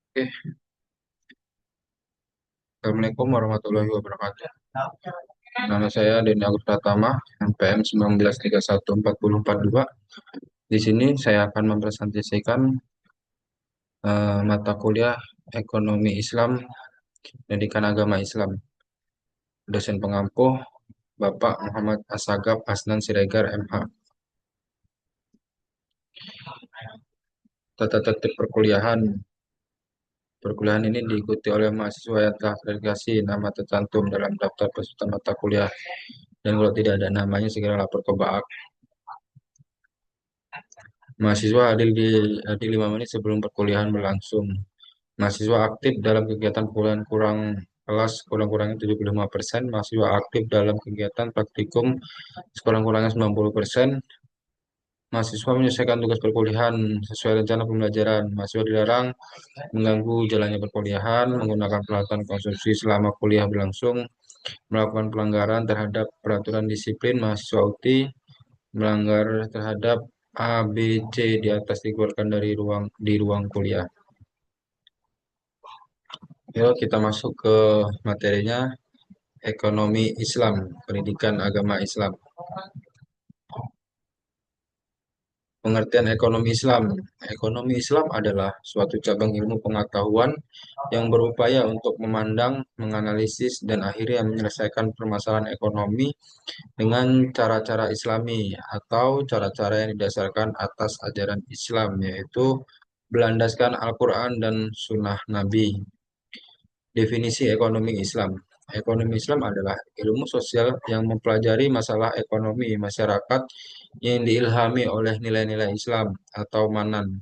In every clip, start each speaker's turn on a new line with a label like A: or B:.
A: Oke, Assalamualaikum warahmatullahi wabarakatuh. Nama saya Denny Agus Pratama, NPM 19314042. Di sini saya akan mempresentasikan mata kuliah Ekonomi Islam, Pendidikan Agama Islam. Dosen pengampu Bapak Muhammad Asagaf Asnan Siregar, MH. Tata tertib perkuliahan. Perkuliahan ini diikuti oleh mahasiswa yang telah terregistrasi nama tercantum dalam daftar peserta mata kuliah. Dan kalau tidak ada namanya, segera lapor ke BAAK. Mahasiswa hadir 5 menit sebelum perkuliahan berlangsung. Mahasiswa aktif dalam kegiatan perkuliahan kurang-kurangnya 75%. Mahasiswa aktif dalam kegiatan praktikum sekurang-kurangnya 90%. Mahasiswa menyelesaikan tugas perkuliahan sesuai rencana pembelajaran. Mahasiswa dilarang mengganggu jalannya perkuliahan, menggunakan peralatan konsumsi selama kuliah berlangsung, melakukan pelanggaran terhadap peraturan disiplin mahasiswa UTI, melanggar terhadap A, B, C di atas dikeluarkan di ruang kuliah. Yuk kita masuk ke materinya, ekonomi Islam, pendidikan agama Islam. Pengertian ekonomi Islam. Ekonomi Islam adalah suatu cabang ilmu pengetahuan yang berupaya untuk memandang, menganalisis, dan akhirnya menyelesaikan permasalahan ekonomi dengan cara-cara Islami atau cara-cara yang didasarkan atas ajaran Islam, yaitu berlandaskan Al-Quran dan Sunnah Nabi. Definisi ekonomi Islam. Ekonomi Islam adalah ilmu sosial yang mempelajari masalah ekonomi masyarakat yang diilhami oleh nilai-nilai Islam atau manan.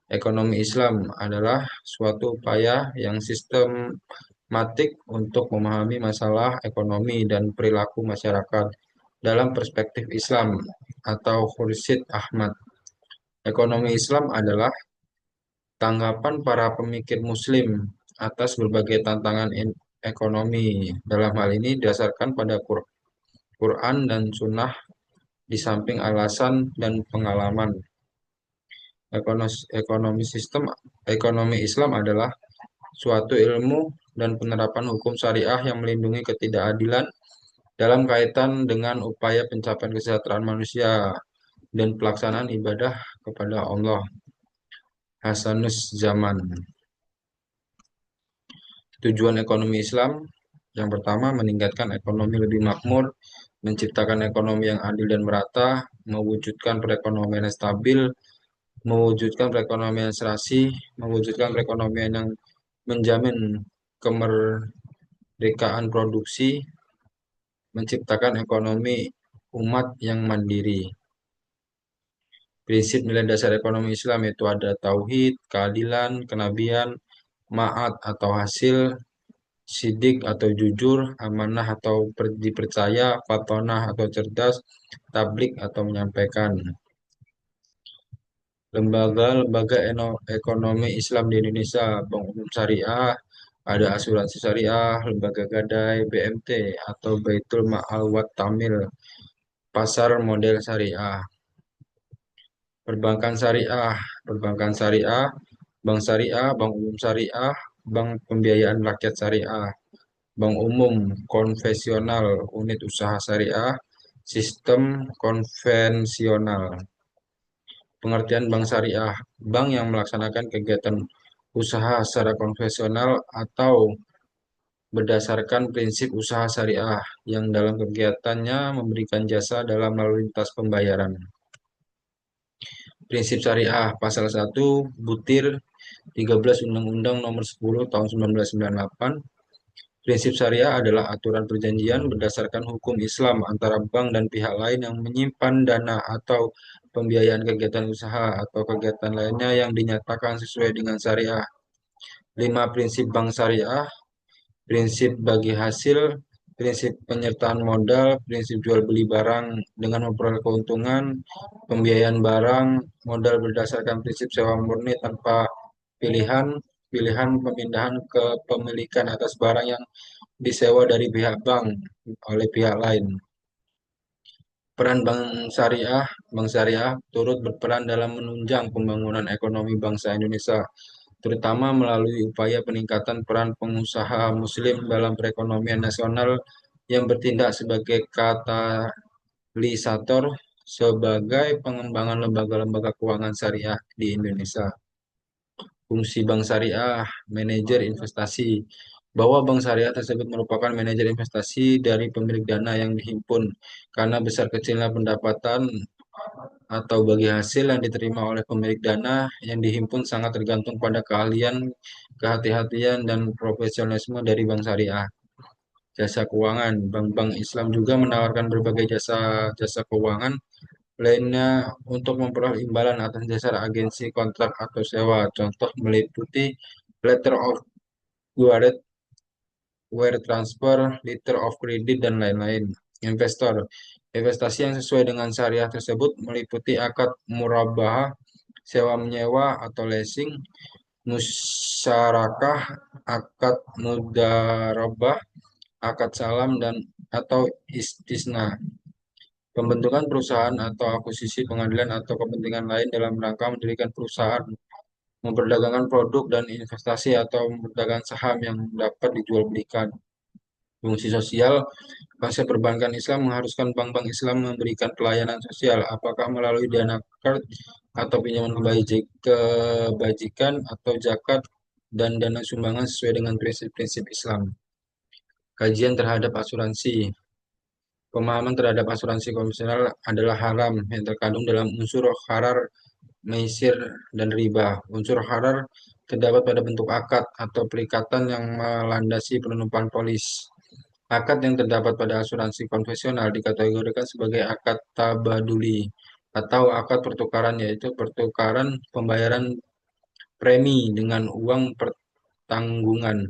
A: Ekonomi Islam adalah suatu upaya yang sistematik untuk memahami masalah ekonomi dan perilaku masyarakat dalam perspektif Islam atau Khursyid Ahmad. Ekonomi Islam adalah tanggapan para pemikir Muslim atas berbagai tantangan ekonomi. Dalam hal ini didasarkan pada Quran dan Sunnah di samping alasan dan pengalaman. Ekonomi Islam adalah suatu ilmu dan penerapan hukum syariah yang melindungi ketidakadilan dalam kaitan dengan upaya pencapaian kesejahteraan manusia dan pelaksanaan ibadah kepada Allah. Hasanus Zaman. Tujuan ekonomi Islam yang pertama, meningkatkan ekonomi lebih makmur, menciptakan ekonomi yang adil dan merata, mewujudkan perekonomian yang stabil, mewujudkan perekonomian serasi, mewujudkan perekonomian yang menjamin kemerdekaan produksi, menciptakan ekonomi umat yang mandiri. Prinsip nilai dasar ekonomi Islam yaitu ada tauhid, keadilan, kenabian, ma'at atau hasil, sidik atau jujur, amanah atau dipercaya, fatonah atau cerdas, tablik atau menyampaikan. Lembaga-lembaga ekonomi Islam di Indonesia, Bank Umum Syariah, ada asuransi syariah, lembaga gadai, BMT atau Baitul Ma'al wa Tamil, pasar model syariah, perbankan syariah, bank syariah, bank umum syariah, bank pembiayaan rakyat syariah, bank umum konvensional, unit usaha syariah, sistem konvensional. Pengertian bank syariah, bank yang melaksanakan kegiatan usaha secara konvensional atau berdasarkan prinsip usaha syariah yang dalam kegiatannya memberikan jasa dalam lalu lintas pembayaran. Prinsip syariah pasal 1 butir 13 Undang-Undang Nomor 10 Tahun 1998. Prinsip syariah adalah aturan perjanjian berdasarkan hukum Islam antara bank dan pihak lain yang menyimpan dana atau pembiayaan kegiatan usaha atau kegiatan lainnya yang dinyatakan sesuai dengan syariah. 5 prinsip bank syariah, prinsip bagi hasil, prinsip penyertaan modal, prinsip jual beli barang dengan memperoleh keuntungan, pembiayaan barang, modal berdasarkan prinsip sewa murni tanpa pilihan, pilihan pemindahan kepemilikan atas barang yang disewa dari pihak bank oleh pihak lain. Peran Bank Syariah turut berperan dalam menunjang pembangunan ekonomi bangsa Indonesia terutama melalui upaya peningkatan peran pengusaha Muslim dalam perekonomian nasional yang bertindak sebagai katalisator sebagai pengembangan lembaga-lembaga keuangan syariah di Indonesia. Fungsi bank syariah, manajer investasi, bahwa bank syariah tersebut merupakan manajer investasi dari pemilik dana yang dihimpun karena besar kecilnya pendapatan atau bagi hasil yang diterima oleh pemilik dana yang dihimpun sangat tergantung pada keahlian, kehati-hatian, dan profesionalisme dari bank syariah. Jasa keuangan, bank-bank Islam juga menawarkan berbagai jasa keuangan lainnya untuk memperoleh imbalan atas dasar agensi kontrak atau sewa. Contoh meliputi letter of credit, wire transfer, letter of credit, dan lain-lain. Investor, investasi yang sesuai dengan syariah tersebut meliputi akad murabahah, sewa menyewa atau leasing, musyarakah, akad mudarabah, akad salam, dan atau istisna. Pembentukan perusahaan atau akuisisi pengadilan atau kepentingan lain dalam rangka mendirikan perusahaan, memperdagangkan produk dan investasi atau memperdagangkan saham yang dapat dijual belikan. Fungsi sosial, konsep perbankan Islam mengharuskan bank-bank Islam memberikan pelayanan sosial, apakah melalui dana card atau pinjaman kebajikan atau zakat dan dana sumbangan sesuai dengan prinsip-prinsip Islam. Kajian terhadap asuransi. Pemahaman terhadap asuransi konvensional adalah haram yang terkandung dalam unsur harar, maisir, dan riba. Unsur harar terdapat pada bentuk akad atau perikatan yang melandasi penutupan polis. Akad yang terdapat pada asuransi konvensional dikategorikan sebagai akad tabaduli atau akad pertukaran, yaitu pertukaran pembayaran premi dengan uang pertanggungan.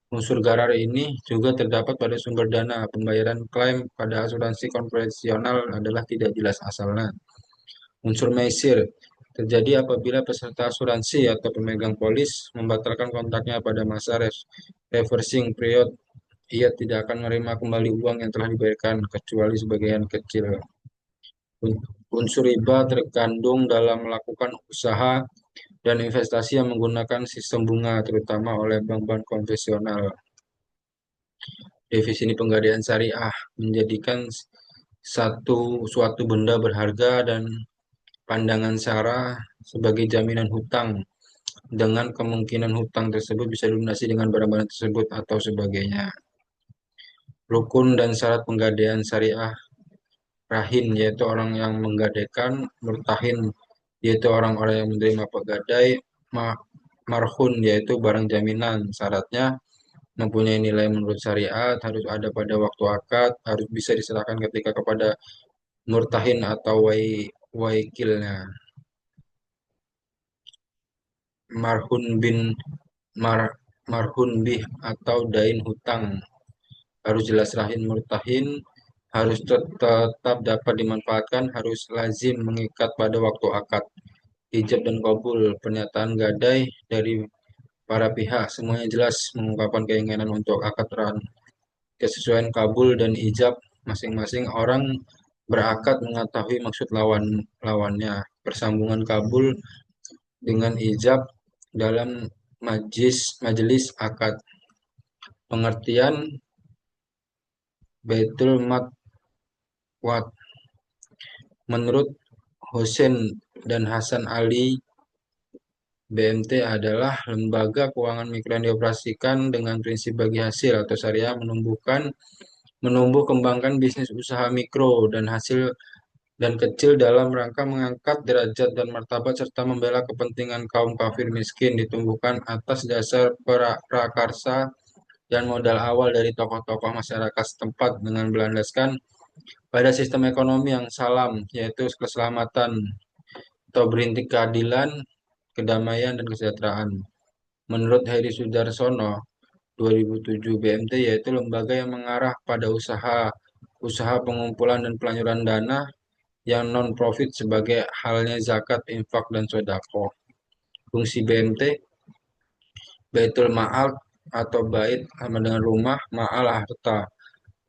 A: Unsur garar ini juga terdapat pada sumber dana. Pembayaran klaim pada asuransi konvensional adalah tidak jelas asalnya. Unsur maisir terjadi apabila peserta asuransi atau pemegang polis membatalkan kontraknya pada masa reversing period. Ia tidak akan menerima kembali uang yang telah dibayarkan kecuali sebagian kecil. Unsur riba terkandung dalam melakukan usaha dan investasi yang menggunakan sistem bunga, terutama oleh bank-bank konvensional. Definisi penggadaian syariah menjadikan suatu benda berharga dan pandangan syara sebagai jaminan hutang dengan kemungkinan hutang tersebut bisa dilunasi dengan barang-barang tersebut atau sebagainya. Rukun dan syarat penggadaian syariah. Rahin yaitu orang yang menggadaikan, murtahin yaitu orang-orang yang menerima pegadai, marhun yaitu barang jaminan. Syaratnya mempunyai nilai menurut syariat, harus ada pada waktu akad, harus bisa diserahkan ketika kepada murtahin atau waikilnya. Marhun bin mar, marhun bih atau dain hutang harus jelas rahin murtahin, harus tetap dapat dimanfaatkan, harus lazim mengikat pada waktu akad. Ijab dan kabul, pernyataan gadai dari para pihak semuanya jelas mengungkapkan keinginan untuk akad ran. Kesesuaian kabul dan ijab, masing-masing orang berakad mengetahui maksud lawannya. Persambungan kabul dengan ijab dalam majelis akad. Pengertian Baitul Maqwat. Menurut Hussein dan Hasan Ali, BMT adalah lembaga keuangan mikro yang dioperasikan dengan prinsip bagi hasil atau syariah, menumbuh kembangkan bisnis usaha mikro dan hasil dan kecil dalam rangka mengangkat derajat dan martabat serta membela kepentingan kaum kafir miskin, ditumbuhkan atas dasar prakarsa dan modal awal dari tokoh-tokoh masyarakat setempat dengan berlandaskan pada sistem ekonomi yang salam, yaitu keselamatan atau berintik keadilan, kedamaian, dan kesejahteraan. Menurut Heri Sudarsono, 2007 BMT yaitu lembaga yang mengarah pada usaha pengumpulan dan pelanjuran dana yang non-profit sebagai halnya zakat, infak, dan sodako. Fungsi BMT, Baitul Ma'al atau bait sama dengan rumah, ma'al harta,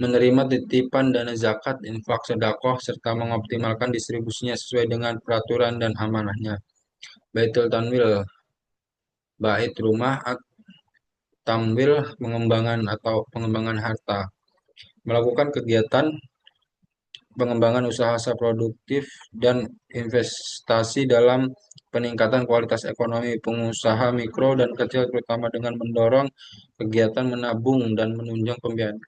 A: menerima titipan dana zakat, infak, sedekah, serta mengoptimalkan distribusinya sesuai dengan peraturan dan amanahnya. Baitul Tanwil, bait rumah, tamwil, pengembangan atau pengembangan harta. Melakukan kegiatan pengembangan usaha produktif dan investasi dalam peningkatan kualitas ekonomi pengusaha mikro dan kecil terutama dengan mendorong kegiatan menabung dan menunjang pembiayaan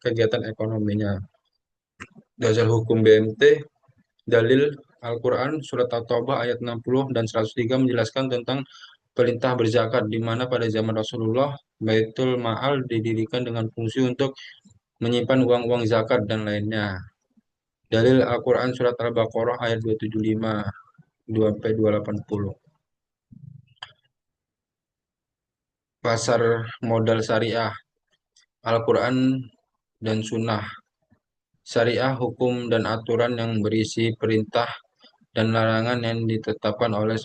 A: kegiatan ekonominya. Dasar hukum BMT, dalil Al-Quran, Surat At-Taubah ayat 60 dan 103 menjelaskan tentang perintah berzakat, di mana pada zaman Rasulullah, Baitul Ma'al didirikan dengan fungsi untuk menyimpan uang-uang zakat dan lainnya. Dalil Al-Quran Surat Al-Baqarah ayat 275 2-280. Pasar modal syariah, Al-Quran dan Sunnah. Syariah hukum dan aturan yang berisi perintah dan larangan yang ditetapkan oleh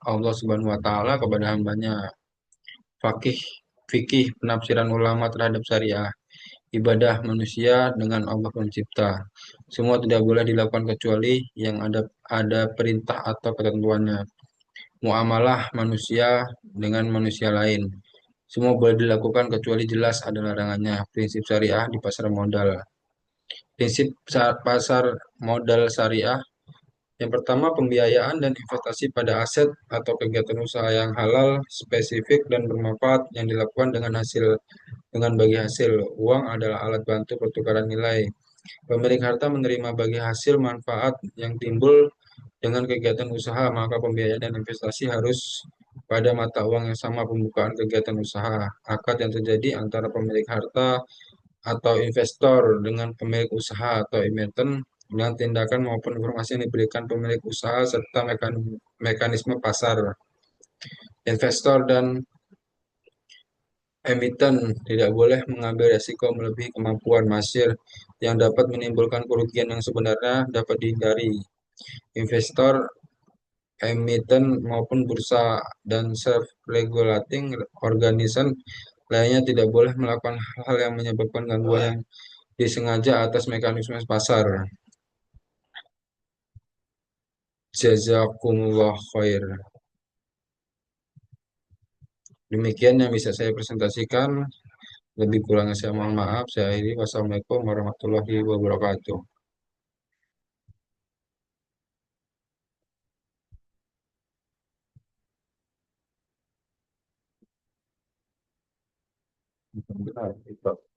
A: Allah Subhanahu wa taala kepada hambanya. Fakih fikih penafsiran ulama terhadap syariah, ibadah manusia dengan Allah pencipta. Semua tidak boleh dilakukan kecuali yang ada perintah atau ketentuannya. Muamalah manusia dengan manusia lain. Semua boleh dilakukan kecuali jelas ada larangannya. Prinsip syariah di pasar modal. Prinsip pasar modal syariah yang pertama, pembiayaan dan investasi pada aset atau kegiatan usaha yang halal, spesifik, dan bermanfaat yang dilakukan dengan bagi hasil. Uang adalah alat bantu pertukaran nilai. Pemilik harta menerima bagi hasil manfaat yang timbul dengan kegiatan usaha, maka pembiayaan dan investasi harus pada mata uang yang sama pembukaan kegiatan usaha. Akad yang terjadi antara pemilik harta atau investor dengan pemilik usaha atau emiten dengan tindakan maupun informasi yang diberikan pemilik usaha serta mekanisme pasar. Investor dan emiten tidak boleh mengambil resiko melebihi kemampuan masir yang dapat menimbulkan kerugian yang sebenarnya dapat dihindari. Investor, emiten maupun bursa dan self-regulating organisation lainnya tidak boleh melakukan hal-hal yang menyebabkan gangguan yang disengaja atas mekanisme pasar. Jazakumullah khair. Demikian yang bisa saya presentasikan. Lebih kurangnya saya mohon maaf. Saya akhiri. Wassalamualaikum warahmatullahi wabarakatuh. Benar, itu.